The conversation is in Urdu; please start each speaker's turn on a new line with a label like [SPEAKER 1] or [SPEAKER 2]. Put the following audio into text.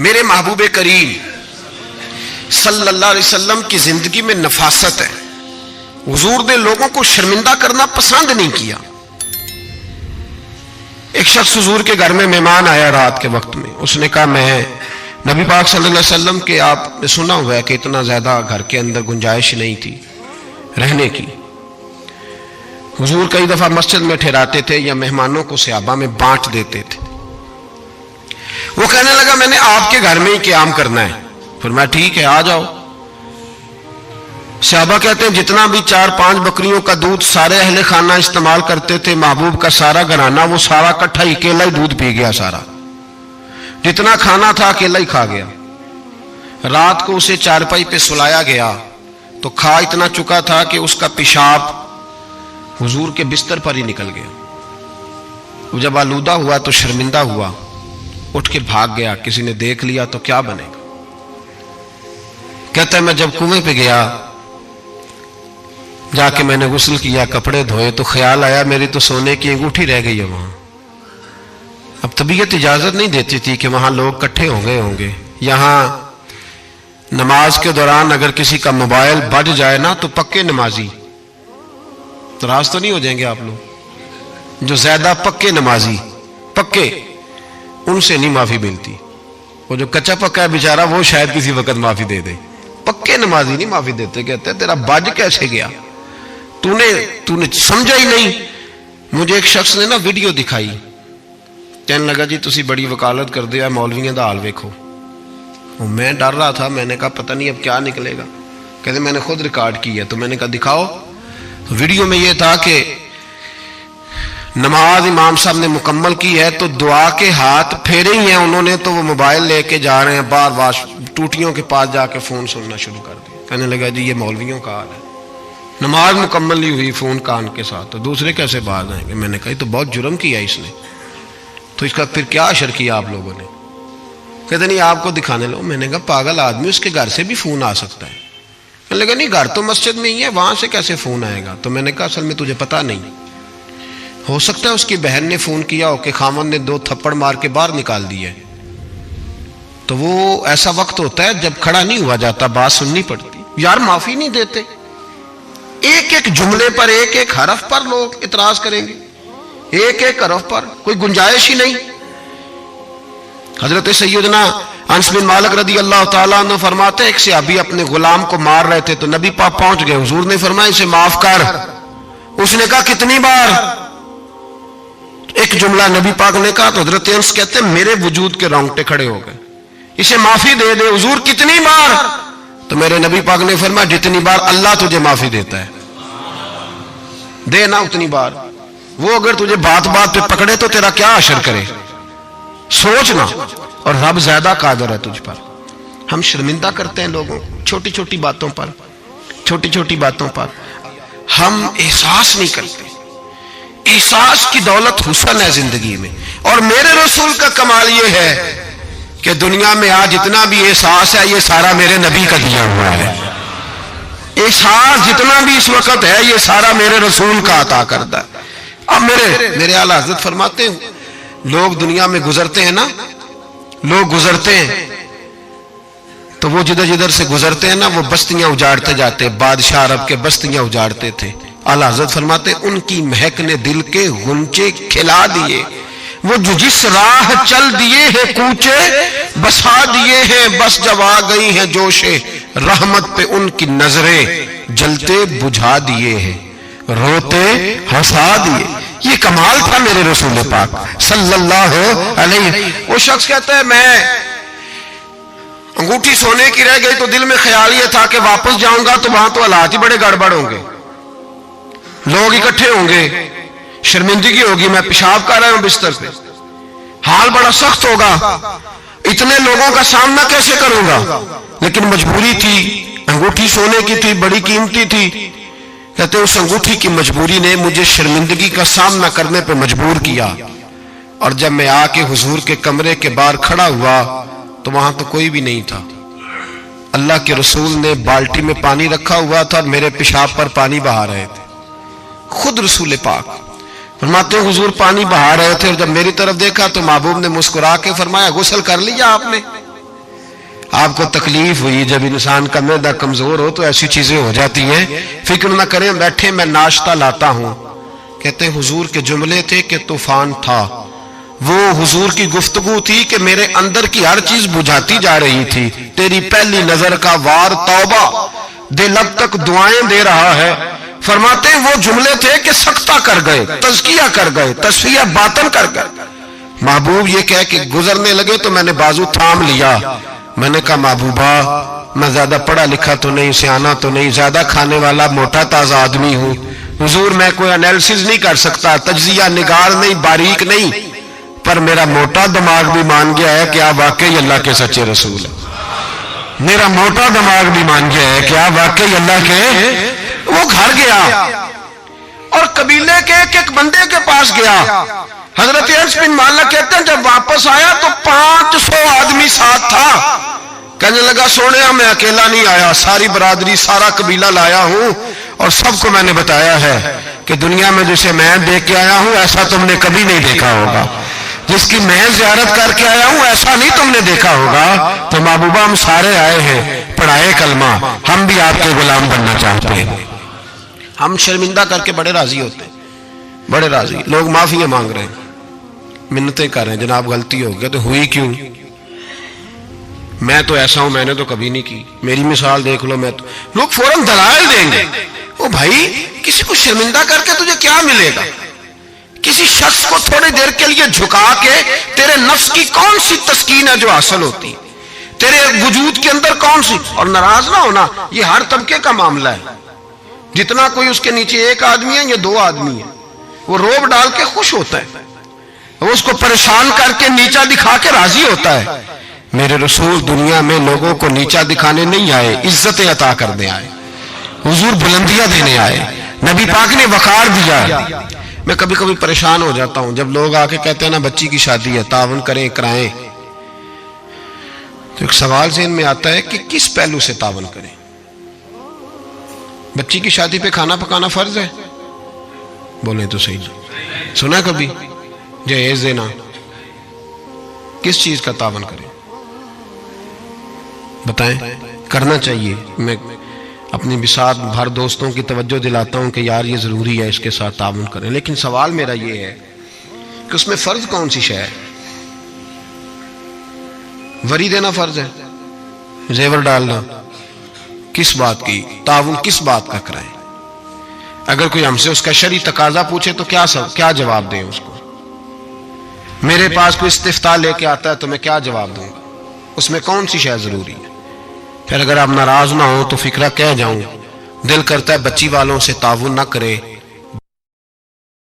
[SPEAKER 1] میرے محبوب کریم صلی اللہ علیہ وسلم کی زندگی میں نفاست ہے. حضور نے لوگوں کو شرمندہ کرنا پسند نہیں کیا. ایک شخص حضور کے گھر میں مہمان آیا رات کے وقت میں. اس نے کہا میں نبی پاک صلی اللہ علیہ وسلم کے آپ نے سنا ہوا ہے کہ اتنا زیادہ گھر کے اندر گنجائش نہیں تھی رہنے کی. حضور کئی دفعہ مسجد میں ٹھہراتے تھے یا مہمانوں کو صحابہ میں بانٹ دیتے تھے. وہ کہنے لگا میں نے آپ کے گھر میں ہی قیام کرنا ہے. فرمایا ٹھیک ہے آ جاؤ. صحابہ کہتے ہیں جتنا بھی 4-5 بکریوں کا دودھ سارے اہل خانہ استعمال کرتے تھے، محبوب کا سارا گھرانہ وہ سارا اکٹھا ہی اکیلا ہی دودھ پی گیا. سارا جتنا کھانا تھا اکیلا ہی کھا گیا. رات کو اسے چارپائی پہ سلایا گیا تو کھا اتنا چکا تھا کہ اس کا پیشاب حضور کے بستر پر ہی نکل گیا. وہ جب آلودہ ہوا تو شرمندہ ہوا، اٹھ کے بھاگ گیا. کسی نے دیکھ لیا تو کیا بنے گا. کہتا ہے میں جب کنویں پہ گیا، جا کے میں نے غسل کیا، کپڑے دھوئے تو خیال آیا میری تو سونے کی انگوٹھی رہ گئی ہے وہاں. اب طبیعت اجازت نہیں دیتی تھی کہ وہاں لوگ کٹھے ہو گئے ہوں گے. یہاں نماز کے دوران اگر کسی کا موبائل بج جائے نا تو پکے نمازی، ناراض تو نہیں ہو جائیں گے آپ لوگ، جو زیادہ پکے نمازی پکے ان سے نہیں معافی ملتی. وہ جو کچا پکا ہے بیچارہ وہ شاید کسی وقت معافی دے دے، پکے نمازی نہیں معافی دیتے. کہتے ہیں تیرا بج کیسے گیا، تو نے سمجھا ہی نہیں. مجھے ایک شخص نے نا ویڈیو دکھائی، کہنے لگا جی تسی بڑی وکالت کر دیا مولویاں دا حال ویکھو. میں ڈر رہا تھا، میں نے کہا پتہ نہیں اب کیا نکلے گا. کہتے میں نے خود ریکارڈ کی ہے. تو میں نے کہا دکھاؤ. ویڈیو میں یہ تھا کہ نماز امام صاحب نے مکمل کی ہے تو دعا کے ہاتھ پھیرے ہی ہیں انہوں نے، تو وہ موبائل لے کے جا رہے ہیں بار بار ٹوٹیوں کے پاس جا کے فون سننا شروع کر دیا. کہنے لگا جی یہ مولویوں کا حال ہے، نماز مکمل نہیں ہوئی فون کان کے ساتھ، تو دوسرے کیسے باز آئیں گے. میں نے کہا یہ تو بہت جرم کیا اس نے، تو اس کا پھر کیا اشر کیا آپ لوگوں نے. کہتے نہیں آپ کو دکھانے لو. میں نے کہا پاگل آدمی، اس کے گھر سے بھی فون آ سکتا ہے. کہنے لگا نہیں گھر تو مسجد میں ہی ہے، وہاں سے کیسے فون آئے گا. تو میں نے کہا اصل میں تجھے پتا نہیں، ہو سکتا ہے اس کی بہن نے فون کیا ہو کہ خامن نے 2 تھپڑ مار کے باہر نکال دی ہے. تو وہ ایسا وقت ہوتا ہے جب کھڑا نہیں ہوا جاتا، بات سننی پڑتی. یار معافی نہیں دیتے، ایک ایک جملے پر ایک ایک حرف پر لوگ اعتراض کریں گے، ایک ایک حرف پر کوئی گنجائش ہی نہیں. حضرت سیدنا انس بن مالک رضی اللہ تعالیٰ عنہ فرماتے ایک صحابی اپنے غلام کو مار رہے تھے تو نبی پاک پہنچ گئے. حضور نے فرمایا اسے معاف کر. اس نے کہا کتنی بار؟ ایک جملہ نبی پاک نے کہا تو حضرت انس کہتے ہیں میرے وجود کے رونگٹے کھڑے ہو گئے. اسے معافی دے دے. حضور کتنی بار؟ تو میرے نبی پاک نے فرمایا جتنی بار اللہ تجھے معافی دیتا ہے دے نا اتنی بار. وہ اگر تجھے بات بات پہ پکڑے تو تیرا کیا اثر کرے، سوچنا. اور رب زیادہ قادر ہے تجھ پر. ہم شرمندہ کرتے ہیں لوگوں چھوٹی چھوٹی باتوں پر، چھوٹی چھوٹی باتوں پر ہم احساس نہیں کرتے. احساس کی دولت حسن ہے زندگی میں. اور میرے رسول کا کمال یہ ہے کہ دنیا میں آج جتنا بھی احساس ہے یہ سارا میرے نبی کا دیا ہوا ہے. احساس جتنا بھی اس وقت ہے یہ سارا میرے رسول کا عطا کردہ ہے. اب میرے اعلیٰ حضرت فرماتے ہیں لوگ دنیا میں گزرتے ہیں نا، لوگ گزرتے ہیں تو وہ جدھر جدھر سے گزرتے ہیں نا وہ بستیاں اجاڑتے جاتے. بادشاہ عرب کے بستیاں اجاڑتے تھے. اعلیٰ حضرت فرماتے ان کی مہک نے دل کے غنچے کھلا دیے. وہ جو جس راہ چل دیے ہیں کوچے بسا دیے ہیں، بس جب آ گئی ہیں جوش رحمت پہ ان کی نظریں جلتے بجھا دیے ہیں، روتے ہنسا دیے. یہ کمال تھا میرے رسول پاک صلی اللہ علیہ. وہ شخص کہتا ہے میں انگوٹھی سونے کی رہ گئی تو دل میں خیال یہ تھا کہ واپس جاؤں گا تو وہاں تو حالات ہی بڑے گڑبڑ ہوں گے، لوگ اکٹھے ہوں گے، شرمندگی ہوگی، میں پیشاب کر رہا ہوں بستر پہ، حال بڑا سخت ہوگا، اتنے لوگوں کا سامنا کیسے کروں گا. لیکن مجبوری تھی، انگوٹھی سونے کی تھی، بڑی قیمتی تھی. کہتے اس انگوٹھی کی مجبوری نے مجھے شرمندگی کا سامنا کرنے پہ مجبور کیا. اور جب میں آ کے حضور کے کمرے کے باہر کھڑا ہوا تو وہاں تو کوئی بھی نہیں تھا. اللہ کے رسول نے بالٹی میں پانی رکھا ہوا تھا اور میرے پیشاب پر پانی بہا رہے تھے. خود رسول پاک فرماتے ہیں حضور پانی بہا رہے تھے اور جب میری طرف دیکھا تو محبوب نے مسکرا کے فرمایا غسل کر لیا آپ نے؟ آپ کو تکلیف ہوئی جب انسان کا معدہ کمزور ہو تو ایسی چیزیں ہو جاتی ہیں، فکر نہ کریں، بیٹھے میں ناشتہ لاتا ہوں۔ کہتے ہیں حضور کے جملے تھے کہ طوفان تھا، وہ حضور کی گفتگو تھی کہ میرے اندر کی ہر چیز بجھاتی جا رہی تھی۔ تیری پہلی نظر کا وار توبہ، دل اب تک دعائیں دے رہا ہے۔ فرماتے ہیں وہ جملے تھے کہ سکتہ کر گئے، تزکیہ کر گئے، تصفیہ باطن کر گئے۔ محبوب یہ کہہ کہ گزرنے لگے تو میں نے بازو تھام لیا، میں نے کہا محبوبہ میں زیادہ پڑھا لکھا تو نہیں، سیانا تو نہیں، زیادہ کھانے والا موٹا تازہ آدمی ہوں، حضور میں کوئی انالیسز نہیں کر سکتا، تجزیہ نگار نہیں، باریک نہیں، پر میرا موٹا دماغ بھی مان گیا ہے کہ آپ واقعی اللہ کے سچے رسول ہیں۔ میرا موٹا دماغ بھی مان گیا ہے کہ آپ واقعی اللہ کے۔ وہ گھر گیا اور قبیلے کے ایک بندے کے پاس گیا۔ حضرت انس بن مالک کہتے ہیں جب واپس آیا تو 500 آدمی ساتھ تھا۔ کہنے لگا سونیا میں اکیلا نہیں آیا، ساری برادری سارا قبیلہ لایا ہوں اور سب کو میں نے بتایا ہے کہ دنیا میں جسے میں دیکھ کے آیا ہوں ایسا تم نے کبھی نہیں دیکھا ہوگا، جس کی میں زیارت کر کے آیا ہوں ایسا نہیں تم نے دیکھا ہوگا۔ تو محبوبہ ہم سارے آئے ہیں پڑھائے کلمہ، ہم بھی آپ کے غلام بننا چاہتے ہیں۔ ہم شرمندہ کر کے بڑے راضی ہوتے ہیں، بڑے راضی، لوگ معافی مانگ رہے ہیں، منتیں کر رہے ہیں، جناب غلطی ہو گئی تو ہوئی کیوں؟ میں تو ایسا ہوں، میں نے تو کبھی نہیں کی، میری مثال دیکھ لو، میں تو، لوگ فوراً دلائل دیں گے۔ وہ بھائی کسی کو شرمندہ کر کے تجھے کیا ملے گا؟ کسی شخص کو تھوڑی دیر کے لیے جھکا کے تیرے نفس کی کون سی تسکین ہے جو حاصل ہوتی، تیرے وجود کے اندر کون سی؟ اور ناراض نہ ہونا، یہ ہر طبقے کا معاملہ ہے، جتنا کوئی اس کے نیچے ایک آدمی ہے یا 2 آدمی ہے، وہ روب ڈال کے خوش ہوتا ہے، وہ اس کو پریشان کر کے نیچا دکھا کے راضی ہوتا ہے۔ میرے رسول دنیا میں لوگوں کو نیچا دکھانے نہیں آئے، عزتیں عطا کرنے آئے، حضور بلندیاں دینے آئے، نبی پاک نے وقار دیا۔ میں کبھی کبھی پریشان ہو جاتا ہوں جب لوگ آ کے کہتے ہیں نا بچی کی شادی ہے، تعاون کریں کرائیں، تو ایک سوال ذہن میں آتا ہے کہ کس پہلو سے تعاون کریں؟ بچی کی شادی پہ کھانا پکانا فرض ہے؟ بولیں تو صحیح، سنا کبھی جہیز دینا؟ کس چیز کا تعاون کریں بتائیں؟ کرنا چاہیے۔ میں اپنی بساط بھر دوستوں کی توجہ دلاتا ہوں کہ یار یہ ضروری ہے، اس کے ساتھ تعاون کریں، لیکن سوال میرا یہ ہے کہ اس میں فرض کون سی شے ہے؟ وری دینا فرض ہے، زیور ڈالنا، کس بات کی تعاون، کس بات کا کرائیں؟ اگر کوئی ہم سے اس کا شرعی تقاضا پوچھے تو کیا جواب دیں اس کو؟ میرے پاس کوئی استفتاء لے کے آتا ہے تو میں کیا جواب دوں گا؟ اس میں کون سی شے ضروری ہے؟ پھر اگر آپ ناراض نہ ہوں تو فکرہ کہہ جاؤں، دل کرتا ہے بچی والوں سے تعاون نہ کرے،